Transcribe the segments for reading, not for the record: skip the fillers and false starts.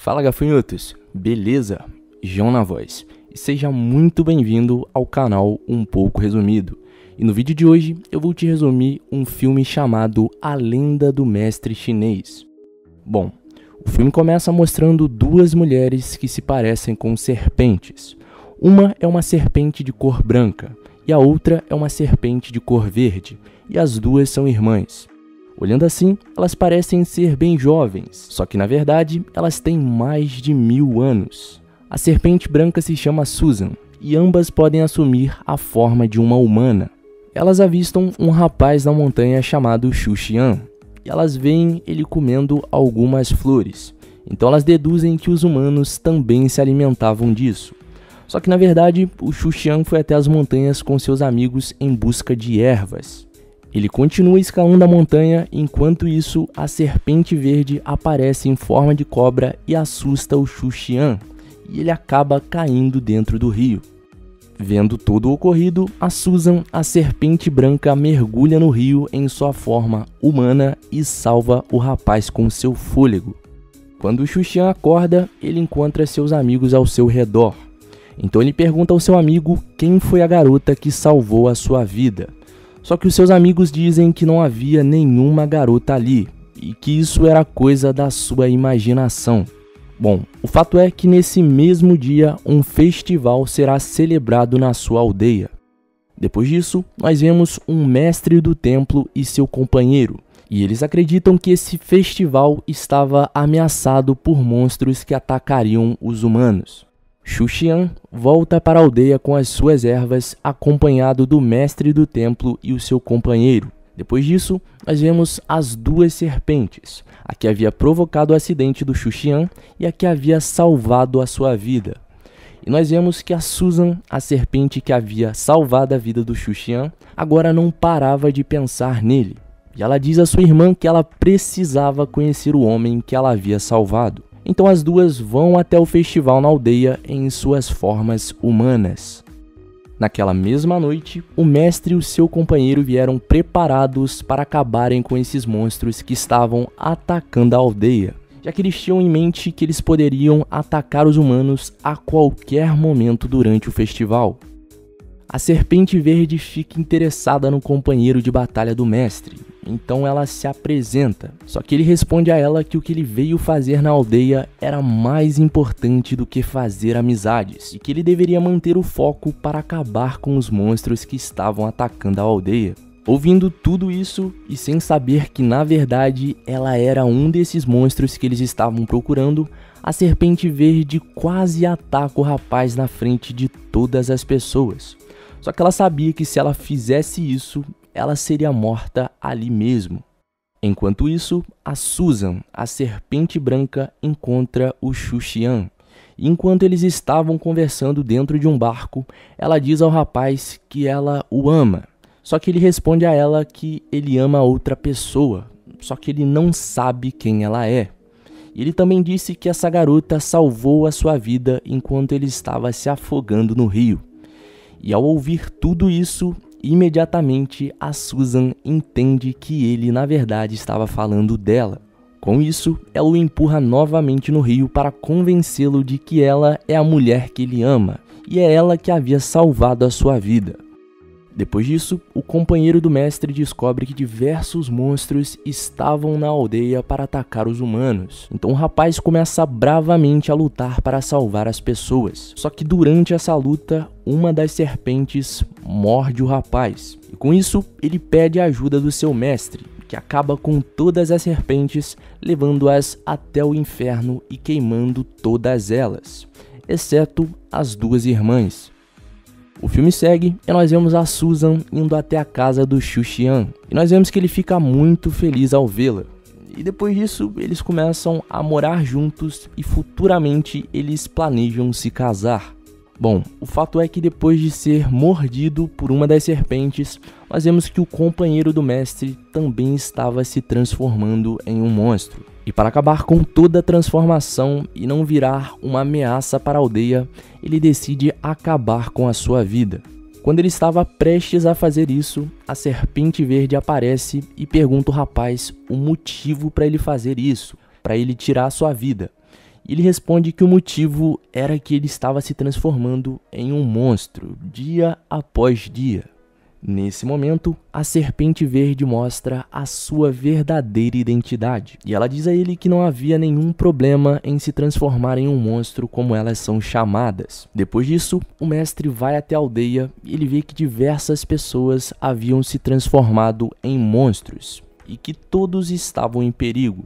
Fala, gafanhotos, beleza? João na voz, e seja muito bem-vindo ao canal Um Pouco Resumido. E no vídeo de hoje eu vou te resumir um filme chamado A Lenda do Mestre Chinês. Bom, o filme começa mostrando duas mulheres que se parecem com serpentes. Uma é uma serpente de cor branca e a outra é uma serpente de cor verde, e as duas são irmãs. Olhando assim, elas parecem ser bem jovens, só que na verdade elas têm mais de 1000 anos. A serpente branca se chama Susan, e ambas podem assumir a forma de uma humana. Elas avistam um rapaz na montanha chamado Xu Xian, e elas veem ele comendo algumas flores. Então elas deduzem que os humanos também se alimentavam disso. Só que na verdade, o Xu Xian foi até as montanhas com seus amigos em busca de ervas. Ele continua escalando a montanha, enquanto isso, a serpente verde aparece em forma de cobra e assusta o Xu Xian, e ele acaba caindo dentro do rio. Vendo todo o ocorrido, a Susan, a serpente branca, mergulha no rio em sua forma humana e salva o rapaz com seu fôlego. Quando o Xu Xian acorda, ele encontra seus amigos ao seu redor. Então ele pergunta ao seu amigo quem foi a garota que salvou a sua vida. Só que os seus amigos dizem que não havia nenhuma garota ali, e que isso era coisa da sua imaginação. Bom, o fato é que nesse mesmo dia, um festival será celebrado na sua aldeia. Depois disso, nós vemos um mestre do templo e seu companheiro, e eles acreditam que esse festival estava ameaçado por monstros que atacariam os humanos. Xu Xian volta para a aldeia com as suas ervas, acompanhado do mestre do templo e o seu companheiro. Depois disso, nós vemos as duas serpentes, a que havia provocado o acidente do Xu Xian e a que havia salvado a sua vida. E nós vemos que a Susan, a serpente que havia salvado a vida do Xu Xian, agora não parava de pensar nele. E ela diz à sua irmã que ela precisava conhecer o homem que ela havia salvado. Então as duas vão até o festival na aldeia em suas formas humanas. Naquela mesma noite, o mestre e o seu companheiro vieram preparados para acabarem com esses monstros que estavam atacando a aldeia, já que eles tinham em mente que eles poderiam atacar os humanos a qualquer momento durante o festival. A serpente verde fica interessada no companheiro de batalha do mestre, então ela se apresenta, só que ele responde a ela que o que ele veio fazer na aldeia era mais importante do que fazer amizades, e que ele deveria manter o foco para acabar com os monstros que estavam atacando a aldeia. Ouvindo tudo isso, e sem saber que na verdade ela era um desses monstros que eles estavam procurando, a serpente verde quase ataca o rapaz na frente de todas as pessoas. Só que ela sabia que se ela fizesse isso, ela seria morta ali mesmo. Enquanto isso, a Susan, a serpente branca, encontra o Xu Xian. E enquanto eles estavam conversando dentro de um barco, ela diz ao rapaz que ela o ama. Só que ele responde a ela que ele ama outra pessoa, só que ele não sabe quem ela é. E ele também disse que essa garota salvou a sua vida enquanto ele estava se afogando no rio. E ao ouvir tudo isso, imediatamente a Susan entende que ele na verdade estava falando dela. Com isso, ela o empurra novamente no rio para convencê-lo de que ela é a mulher que ele ama, e é ela que havia salvado a sua vida. Depois disso, o companheiro do mestre descobre que diversos monstros estavam na aldeia para atacar os humanos. Então o rapaz começa bravamente a lutar para salvar as pessoas. Só que durante essa luta, uma das serpentes morde o rapaz. E com isso, ele pede a ajuda do seu mestre, que acaba com todas as serpentes, levando-as até o inferno e queimando todas elas, exceto as duas irmãs. O filme segue e nós vemos a Susan indo até a casa do Xu Xian. E nós vemos que ele fica muito feliz ao vê-la. E depois disso, eles começam a morar juntos e futuramente eles planejam se casar. Bom, o fato é que depois de ser mordido por uma das serpentes, nós vemos que o companheiro do mestre também estava se transformando em um monstro. E para acabar com toda a transformação e não virar uma ameaça para a aldeia, ele decide acabar com a sua vida. Quando ele estava prestes a fazer isso, a serpente verde aparece e pergunta ao rapaz o motivo para ele fazer isso, para ele tirar a sua vida. E ele responde que o motivo era que ele estava se transformando em um monstro, dia após dia. Nesse momento, a Serpente Verde mostra a sua verdadeira identidade, e ela diz a ele que não havia nenhum problema em se transformar em um monstro como elas são chamadas. Depois disso, o mestre vai até a aldeia e ele vê que diversas pessoas haviam se transformado em monstros, e que todos estavam em perigo.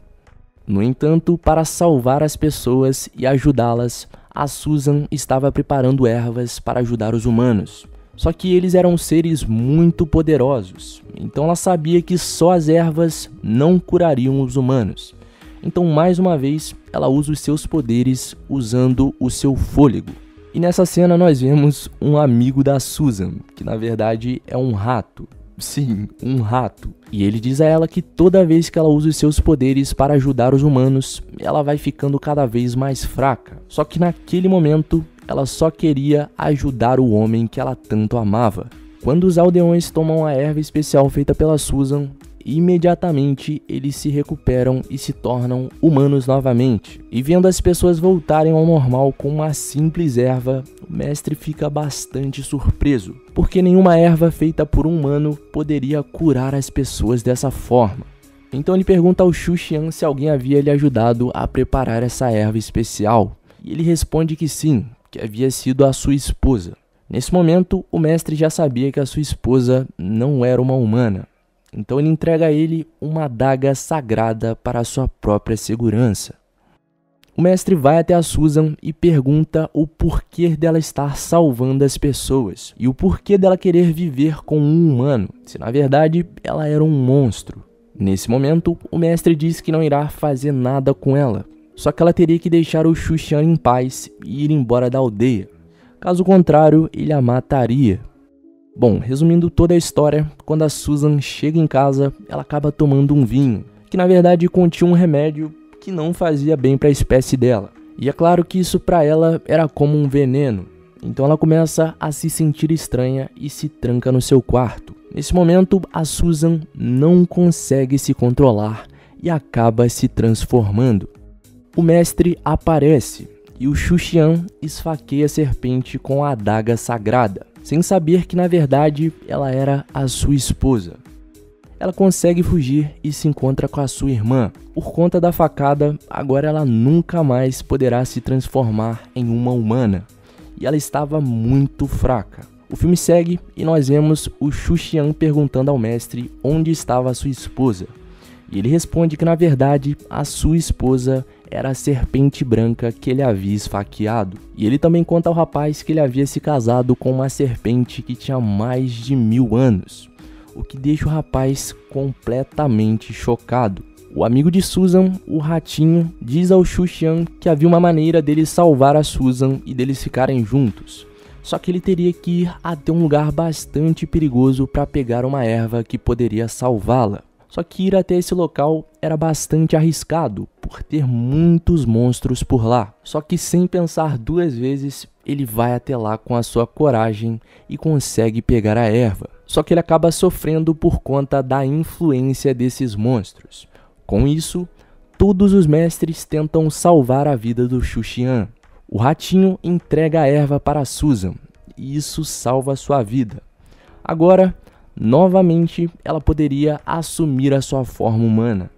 No entanto, para salvar as pessoas e ajudá-las, a Susan estava preparando ervas para ajudar os humanos. Só que eles eram seres muito poderosos, então ela sabia que só as ervas não curariam os humanos. Então, mais uma vez, ela usa os seus poderes usando o seu fôlego. E nessa cena nós vemos um amigo da Susan, que na verdade é um rato. Sim, um rato. E ele diz a ela que toda vez que ela usa os seus poderes para ajudar os humanos, ela vai ficando cada vez mais fraca. Só que naquele momento, ela só queria ajudar o homem que ela tanto amava. Quando os aldeões tomam a erva especial feita pela Susan, imediatamente eles se recuperam e se tornam humanos novamente. E vendo as pessoas voltarem ao normal com uma simples erva, o mestre fica bastante surpreso, porque nenhuma erva feita por um humano poderia curar as pessoas dessa forma. Então ele pergunta ao Xu Xian se alguém havia lhe ajudado a preparar essa erva especial. E ele responde que sim, que havia sido a sua esposa. Nesse momento, o mestre já sabia que a sua esposa não era uma humana. Então ele entrega a ele uma adaga sagrada para a sua própria segurança. O mestre vai até a Susan e pergunta o porquê dela estar salvando as pessoas e o porquê dela querer viver com um humano, se na verdade ela era um monstro. Nesse momento, o mestre diz que não irá fazer nada com ela, só que ela teria que deixar o Xu Xian em paz e ir embora da aldeia. Caso contrário, ele a mataria. Bom, resumindo toda a história, quando a Susan chega em casa, ela acaba tomando um vinho, que na verdade continha um remédio que não fazia bem para a espécie dela. E é claro que isso para ela era como um veneno. Então ela começa a se sentir estranha e se tranca no seu quarto. Nesse momento, a Susan não consegue se controlar e acaba se transformando. O mestre aparece e o Xu Xian esfaqueia a serpente com a adaga sagrada, sem saber que na verdade ela era a sua esposa. Ela consegue fugir e se encontra com a sua irmã. Por conta da facada, agora ela nunca mais poderá se transformar em uma humana, e ela estava muito fraca. O filme segue e nós vemos o Xu Xian perguntando ao mestre onde estava a sua esposa. E ele responde que na verdade a sua esposa era a serpente branca que ele havia esfaqueado. E ele também conta ao rapaz que ele havia se casado com uma serpente que tinha mais de 1000 anos, o que deixa o rapaz completamente chocado. O amigo de Susan, o ratinho, diz ao Xu Xian que havia uma maneira dele salvar a Susan e deles ficarem juntos. Só que ele teria que ir até um lugar bastante perigoso para pegar uma erva que poderia salvá-la. Só que ir até esse local era bastante arriscado, por ter muitos monstros por lá. Só que sem pensar duas vezes, ele vai até lá com a sua coragem e consegue pegar a erva. Só que ele acaba sofrendo por conta da influência desses monstros. Com isso, todos os mestres tentam salvar a vida do Xu Xian. O ratinho entrega a erva para Susan, e isso salva sua vida. Agora, novamente, ela poderia assumir a sua forma humana.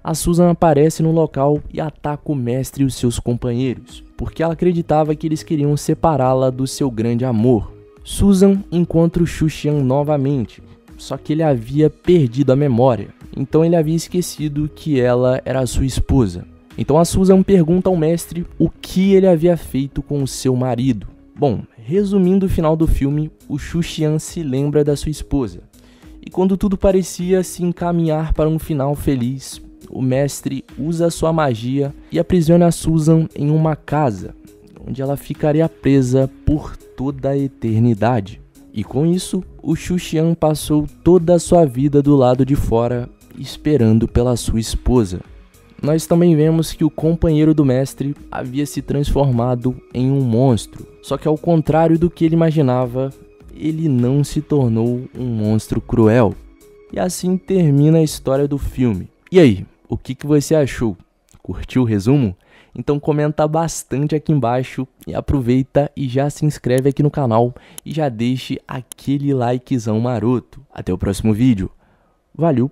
A Susan aparece no local e ataca o mestre e os seus companheiros, porque ela acreditava que eles queriam separá-la do seu grande amor. Susan encontra o Xu Xian novamente, só que ele havia perdido a memória, então ele havia esquecido que ela era a sua esposa. Então a Susan pergunta ao mestre o que ele havia feito com o seu marido. Bom, resumindo o final do filme, o Xu Xian se lembra da sua esposa. E quando tudo parecia se encaminhar para um final feliz, o mestre usa sua magia e aprisiona a Susan em uma casa, onde ela ficaria presa por toda a eternidade. E com isso, o Xu Xian passou toda a sua vida do lado de fora, esperando pela sua esposa. Nós também vemos que o companheiro do mestre havia se transformado em um monstro. Só que ao contrário do que ele imaginava, ele não se tornou um monstro cruel. E assim termina a história do filme. E aí, o que você achou? Curtiu o resumo? Então comenta bastante aqui embaixo e aproveita e já se inscreve aqui no canal e já deixe aquele likezão maroto. Até o próximo vídeo. Valeu!